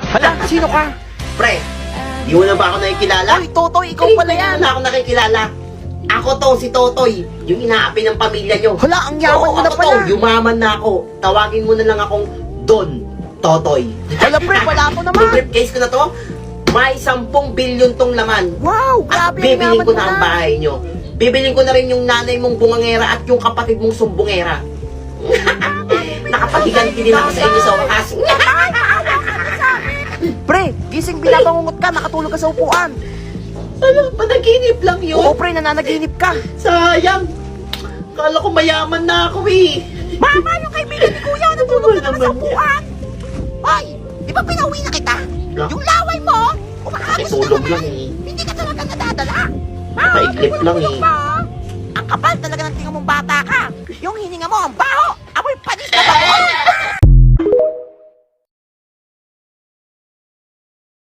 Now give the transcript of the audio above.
Hala, sino ka? Pre, di mo na ba ako nakikilala? Ay, Totoy, ikaw pala yan. Hindi na ako nakikilala. Ako to, si Totoy, yung inaapi ng pamilya nyo. Hala, ang yaman mo na ako pala. to, yumaman na ako. Tawagin mo na lang akong Don Totoy. Hala, pre, wala ako naman. Yung briefcase ko na to, may 10 bilyon tong laman. Wow, At grabe, ang bibiling yaman ko mo na ang bahay nyo. Bibiling ko na rin yung nanay mong bungangera at yung kapatid mong sumbongera. Nakapaghiganti din ako sa inyo sa wakas. Pre, gising binabangungot ka, nakatulog ka sa upuan. Ano, panaginip lang yun. Oo, pre, nananaginip ka. Sayang. Kala ko mayaman na ako eh. Mama, yung kaibigan ni Kuya, natulog na naman sa upuan. Hoy, di ba pinauwi na kita? Yung laway mo, umaagos Natulog na lang naman. eh. Hindi ka talaga nadadala. Nakaiglip lang eh. Ang kapal talaga ng tingin mong bata ka. Yung hininga mo, ang baho. Amoy panis na ba?